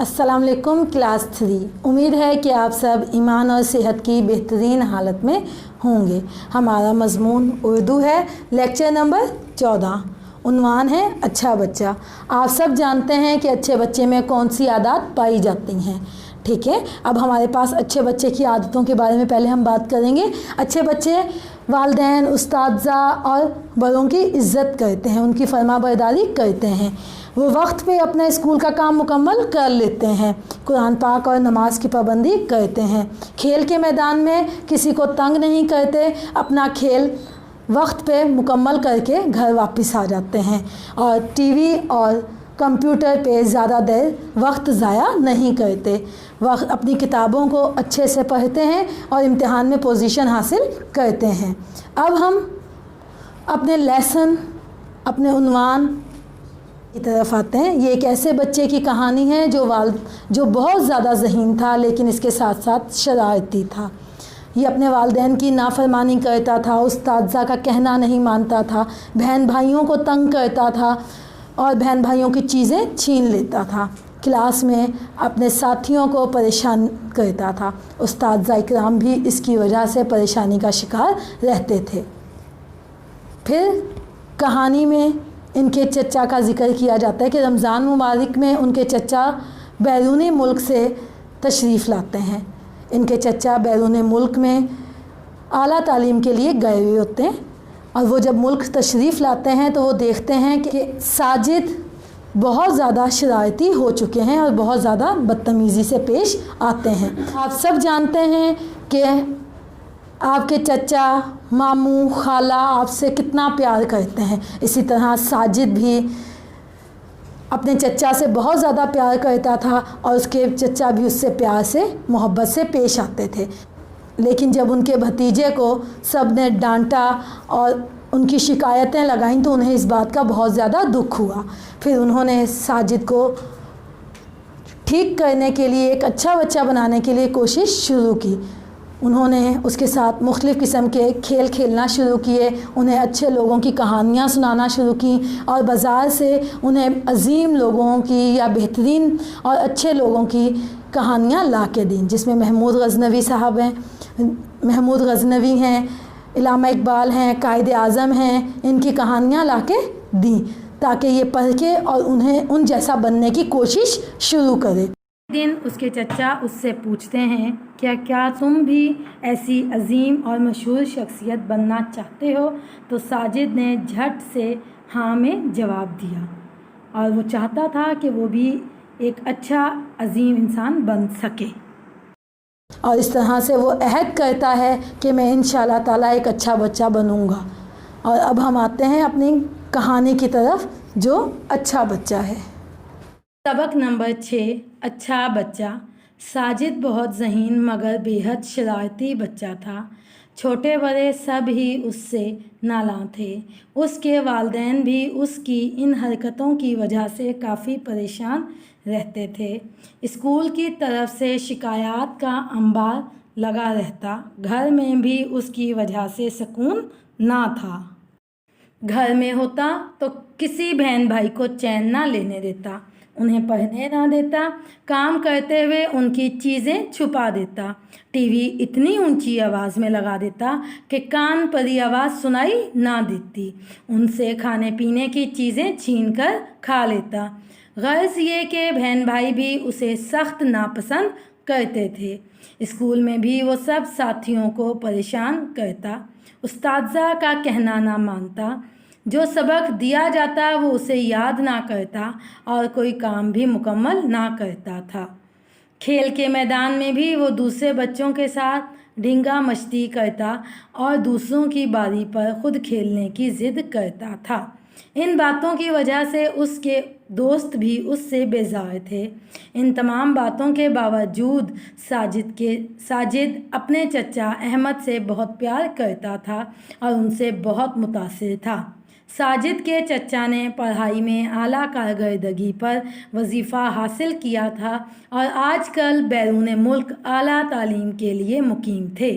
अस्सलाम वालेकुम क्लास 3। उम्मीद है कि आप सब ईमान और सेहत की बेहतरीन हालत में होंगे। हमारा मज़मून उर्दू है, लेक्चर नंबर 14। उन्वान है अच्छा बच्चा। आप सब जानते हैं कि अच्छे बच्चे में कौन सी आदत पाई जाती हैं। ठीक है, अब हमारे पास अच्छे बच्चे की आदतों के बारे में पहले हम बात करेंगे। अच्छे बच्चे वालिदैन, उस्ताज़ा और बड़ों की इज़्ज़त करते हैं, उनकी फरमाबरदारी करते हैं। वो वक्त पे अपना स्कूल का काम मुकम्मल कर लेते हैं, कुरान पाक और नमाज की पाबंदी करते हैं, खेल के मैदान में किसी को तंग नहीं करते, अपना खेल वक्त पे मुकम्मल करके घर वापस आ जाते हैं और टीवी और कंप्यूटर पे ज़्यादा देर वक्त ज़ाया नहीं करते। वक्त अपनी किताबों को अच्छे से पढ़ते हैं और इम्तिहान में पोजीशन हासिल करते हैं। अब हम अपने लेसन, अपने उन्वान की तरफ आते हैं। ये एक ऐसे बच्चे की कहानी है जो बहुत ज़्यादा ज़हीन था, लेकिन इसके साथ साथ शरारती था। ये अपने वालिदैन की नाफरमानी करता था, उस्ताज़ा का कहना नहीं मानता था, बहन भाइयों को तंग करता था और बहन भाइयों की चीज़ें छीन लेता था। क्लास में अपने साथियों को परेशान करता था। उस्ताज़ा इकराम भी इसकी वजह से परेशानी का शिकार रहते थे। फिर कहानी में इनके चचा का ज़िक्र किया जाता है कि रमज़ान मुबारक में उनके चचा बैरूनी मुल्क से तशरीफ़ लाते हैं। इनके चचा बैरून मुल्क में आला तालीम के लिए गए हुए होते हैं और वो जब मुल्क तशरीफ़ लाते हैं तो वो देखते हैं कि साजिद बहुत ज़्यादा शरारती हो चुके हैं और बहुत ज़्यादा बदतमीज़ी से पेश आते हैं। आप सब जानते हैं कि आपके चचा, मामू, खाला आपसे कितना प्यार करते हैं। इसी तरह साजिद भी अपने चचा से बहुत ज़्यादा प्यार करता था और उसके चचा भी उससे प्यार से, मोहब्बत से पेश आते थे। लेकिन जब उनके भतीजे को सब ने डांटा और उनकी शिकायतें लगाईं तो उन्हें इस बात का बहुत ज़्यादा दुख हुआ। फिर उन्होंने साजिद को ठीक करने के लिए, एक अच्छा बच्चा बनाने के लिए कोशिश शुरू की। उन्होंने उसके साथ मुख्तलिफ़ किस्म के खेल खेलना शुरू किए, उन्हें अच्छे लोगों की कहानियाँ सुनाना शुरू की और बाज़ार से उन्हें अजीम लोगों की या बेहतरीन और अच्छे लोगों की कहानियाँ ला के दी, जिसमें महमूद गज़नवी साहब हैं, महमूद गज़नवी हैं, इलामा इकबाल हैं, कायद आज़म हैं। इनकी कहानियाँ ला के दी ताकि ये पढ़ के और उन्हें उन जैसा बनने की कोशिश शुरू करें। दिन उसके चचा उससे पूछते हैं, क्या तुम भी ऐसी अजीम और मशहूर शख्सियत बनना चाहते हो? तो साजिद ने झट से हाँ में जवाब दिया और वो चाहता था कि वो भी एक अच्छा अजीम इंसान बन सके और इस तरह से वो अहद करता है कि मैं इंशाअल्लाह ताला एक अच्छा बच्चा बनूंगा। और अब हम आते हैं अपनी कहानी की तरफ, जो अच्छा बच्चा है। सबक नंबर 6, अच्छा बच्चा। साजिद बहुत ज़हीन मगर बेहद शरारती बच्चा था। छोटे बड़े सब ही उससे नालां थे। उसके वालिदैन भी उसकी इन हरकतों की वजह से काफ़ी परेशान रहते थे। स्कूल की तरफ से शिकायत का अंबार लगा रहता। घर में भी उसकी वजह से सुकून ना था। घर में होता तो किसी बहन भाई को चैन ना लेने देता, उन्हें पढ़ने ना देता, काम करते हुए उनकी चीज़ें छुपा देता, टीवी इतनी ऊंची आवाज़ में लगा देता कि कान पर ही आवाज़ सुनाई ना देती, उनसे खाने पीने की चीज़ें छीन कर खा लेता। गर्ज ये कि बहन भाई भी उसे सख्त नापसंद करते थे। स्कूल में भी वो सब साथियों को परेशान करता, उस्ताज़ा का कहना ना मानता, जो सबक दिया जाता वो उसे याद ना करता और कोई काम भी मुकम्मल ना करता था। खेल के मैदान में भी वो दूसरे बच्चों के साथ ढींगा मस्ती करता और दूसरों की बारी पर खुद खेलने की ज़िद करता था। इन बातों की वजह से उसके दोस्त भी उससे बेजार थे। इन तमाम बातों के बावजूद साजिद अपने चचा अहमद से बहुत प्यार करता था और उनसे बहुत मुतासिर था। साजिद के चचा ने पढ़ाई में आला कारकर्दगी पर वजीफ़ा हासिल किया था और आजकल बैरून मुल्क आला तालीम के लिए मुकीम थे।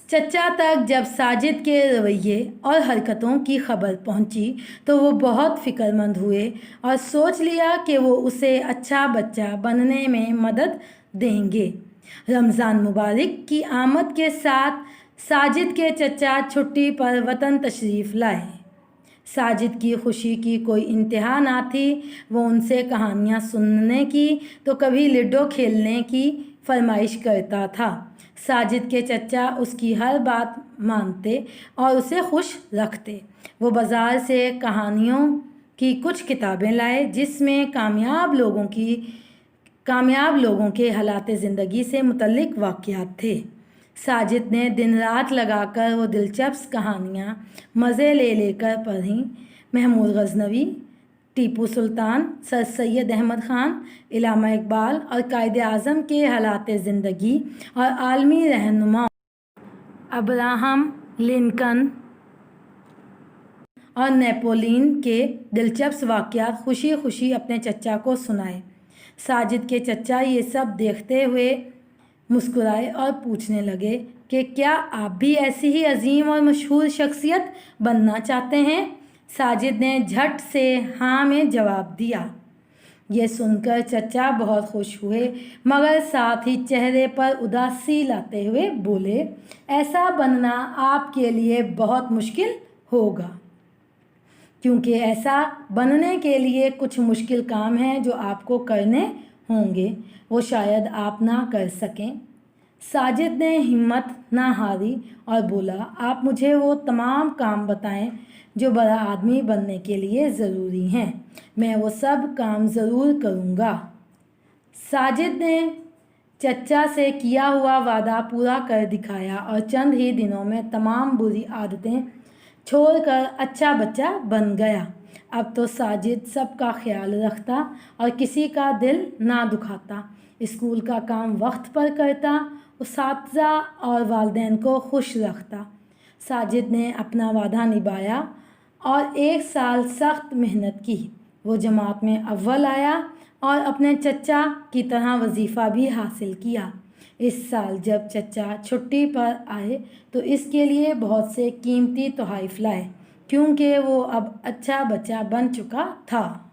चचा तक जब साजिद के रवैये और हरकतों की खबर पहुंची तो वो बहुत फ़िक्रमंद हुए और सोच लिया कि वो उसे अच्छा बच्चा बनने में मदद देंगे। रमज़ान मुबारक की आमद के साथ साजिद के चचा छुट्टी पर वतन तशरीफ़ लाए। साजिद की खुशी की कोई इंतहा ना थी। वो उनसे कहानियाँ सुनने की तो कभी लूडो खेलने की फरमाइश करता था। साजिद के चचा उसकी हर बात मानते और उसे खुश रखते। वो बाज़ार से कहानियों की कुछ किताबें लाए जिसमें कामयाब लोगों के हालात ज़िंदगी से मुतल्लिक वाक़यात थे। साजिद ने दिन रात लगाकर वो दिलचस्प कहानियाँ मज़े ले लेकर पढ़ीं। महमूद गज़नवी, टीपू सुल्तान, सर सैयद अहमद ख़ान, इलामा इकबाल और कायद-ए-आज़म के हालात ज़िंदगी और आलमी रहनुमा अब्राहम लिंकन और नेपोलियन के दिलचस्प वाक़यात खुशी खुशी अपने चचा को सुनाए। साजिद के चचा ये सब देखते हुए मुस्कुराए और पूछने लगे कि क्या आप भी ऐसी ही अजीम और मशहूर शख्सियत बनना चाहते हैं? साजिद ने झट से हाँ में जवाब दिया। ये सुनकर चचा बहुत खुश हुए मगर साथ ही चेहरे पर उदासी लाते हुए बोले, ऐसा बनना आपके लिए बहुत मुश्किल होगा, क्योंकि ऐसा बनने के लिए कुछ मुश्किल काम हैं जो आपको करने होंगे, वो शायद आप ना कर सकें। साजिद ने हिम्मत ना हारी और बोला, आप मुझे वो तमाम काम बताएं जो बड़ा आदमी बनने के लिए ज़रूरी हैं, मैं वो सब काम ज़रूर करूँगा। साजिद ने चचा से किया हुआ वादा पूरा कर दिखाया और चंद ही दिनों में तमाम बुरी आदतें छोड़कर अच्छा बच्चा बन गया। अब तो साजिद सबका ख्याल रखता और किसी का दिल ना दुखाता, स्कूल का काम वक्त पर करता, उस्ताज़ा और वालिदैन को खुश रखता। साजिद ने अपना वादा निभाया और 1 साल सख्त मेहनत की। वो जमात में अव्वल आया और अपने चचा की तरह वजीफ़ा भी हासिल किया। इस साल जब चचा छुट्टी पर आए तो इसके लिए बहुत से कीमती तोहफ़े लाए, क्योंकि वो अब अच्छा बच्चा बन चुका था।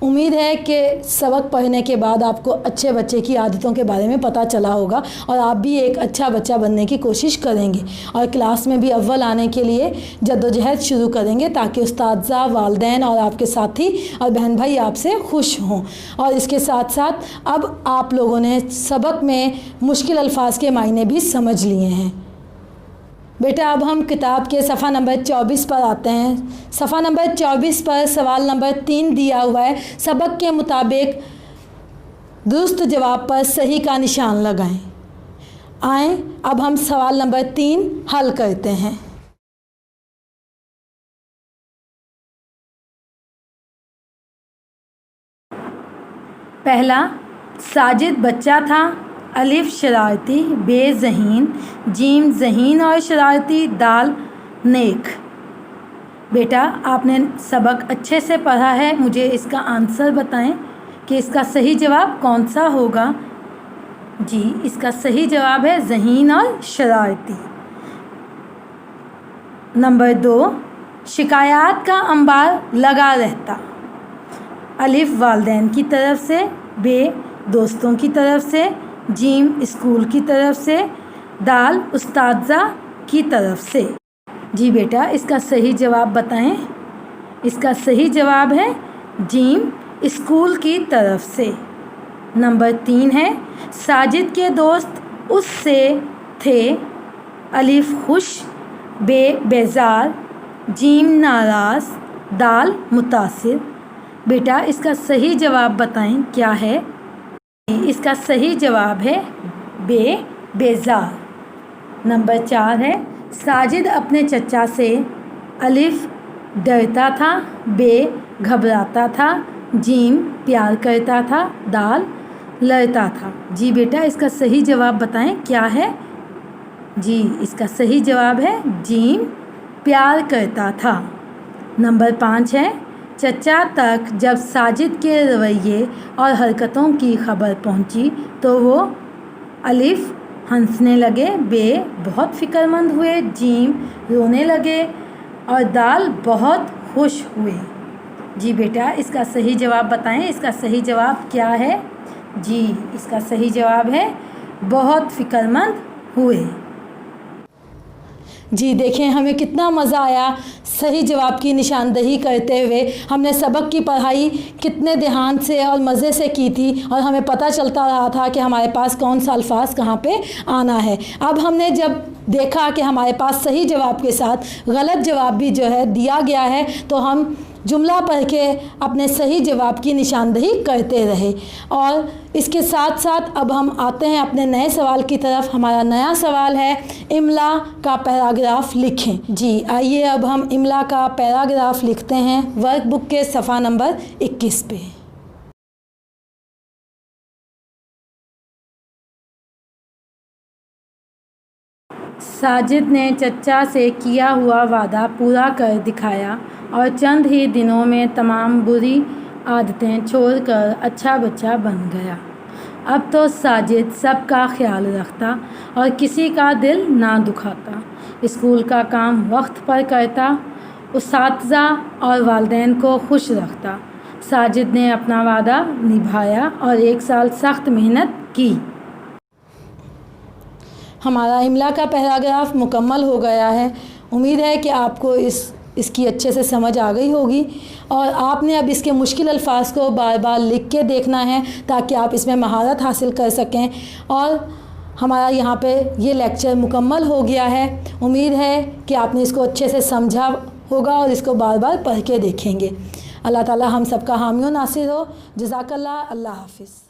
उम्मीद है कि सबक पढ़ने के बाद आपको अच्छे बच्चे की आदतों के बारे में पता चला होगा और आप भी एक अच्छा बच्चा बनने की कोशिश करेंगे और क्लास में भी अव्वल आने के लिए जद्दोजहद शुरू करेंगे, ताकि उस्ताज़ा, वालिदैन और आपके साथी और बहन भाई आपसे खुश हों। और इसके साथ साथ अब आप लोगों ने सबक में मुश्किल अल्फाज के मायने भी समझ लिए हैं। बेटा अब हम किताब के सफ़ा नंबर 24 पर आते हैं। सफ़ा नंबर 24 पर सवाल नंबर 3 दिया हुआ है। सबक के मुताबिक दुरुस्त जवाब पर सही का निशान लगाएं। आएँ अब हम सवाल नंबर 3 हल करते हैं। पहला, साजिद बच्चा था, अलिफ शरारती, बे ज़हीन, जीम ज़हीन और शरारती, दाल नेक। बेटा आपने सबक अच्छे से पढ़ा है, मुझे इसका आंसर बताएं कि इसका सही जवाब कौन सा होगा। जी, इसका सही जवाब है ज़हीन और शरारती। नंबर 2, शिकायत का अंबार लगा रहता। अलिफ वालिदैन की तरफ से, बे दोस्तों की तरफ से, जीम स्कूल की तरफ से, दाल उस्ताज़ा की तरफ से। जी बेटा इसका सही जवाब बताएं। इसका सही जवाब है जीम स्कूल की तरफ से। नंबर 3 है, साजिद के दोस्त उससे थे, अलिफ खुश, बे बेजार, जीम नाराज़, दाल मुतासिर। बेटा इसका सही जवाब बताएं क्या है। इसका सही जवाब है बे बेजार। नंबर 4 है, साजिद अपने चचा से, अलिफ डरता था, बे घबराता था, जीम प्यार करता था, दाल लड़ता था। जी बेटा इसका सही जवाब बताएं क्या है। जी इसका सही जवाब है जीम प्यार करता था। नंबर 5 है, चचा तक जब साजिद के रवैये और हरकतों की खबर पहुंची तो वो, अलिफ हंसने लगे, बे बहुत फ़िक्रमंद हुए, जीम रोने लगे और दाल बहुत खुश हुए। जी बेटा, इसका सही जवाब बताएं, इसका सही जवाब क्या है? जी, इसका सही जवाब है बहुत फ़िक्रमंद हुए। जी देखें, हमें कितना मज़ा आया सही जवाब की निशानदही करते हुए। हमने सबक की पढ़ाई कितने ध्यान से और मज़े से की थी और हमें पता चलता रहा था कि हमारे पास कौन सा अल्फाज कहाँ पे आना है। अब हमने जब देखा कि हमारे पास सही जवाब के साथ गलत जवाब भी जो है दिया गया है, तो हम जुमला पढ़ के अपने सही जवाब की निशानदही करते रहे। और इसके साथ साथ अब हम आते हैं अपने नए सवाल की तरफ। हमारा नया सवाल है इमला का पैराग्राफ लिखें। जी आइए अब हम इमला का पैराग्राफ लिखते हैं वर्कबुक के सफ़ा नंबर 21 पे। साजिद ने चचा से किया हुआ वादा पूरा कर दिखाया और चंद ही दिनों में तमाम बुरी आदतें छोड़कर अच्छा बच्चा बन गया। अब तो साजिद सबका ख्याल रखता और किसी का दिल ना दुखाता, स्कूल का काम वक्त पर करता, उस्ताज़ा और वालिदैन को खुश रखता। साजिद ने अपना वादा निभाया और 1 साल सख्त मेहनत की। हमारा इमला का पैराग्राफ मुकम्मल हो गया है। उम्मीद है कि आपको इसकी अच्छे से समझ आ गई होगी और आपने अब इसके मुश्किल अल्फाज को बार बार लिख के देखना है ताकि आप इसमें महारत हासिल कर सकें। और हमारा यहाँ पे ये लेक्चर मुकम्मल हो गया है। उम्मीद है कि आपने इसको अच्छे से समझा होगा और इसको बार बार पढ़ के देखेंगे। अल्लाह ताला हम सबका हामी व नासिर हो। जज़ाकल्लाह। अल्लाह हाफ़िज़।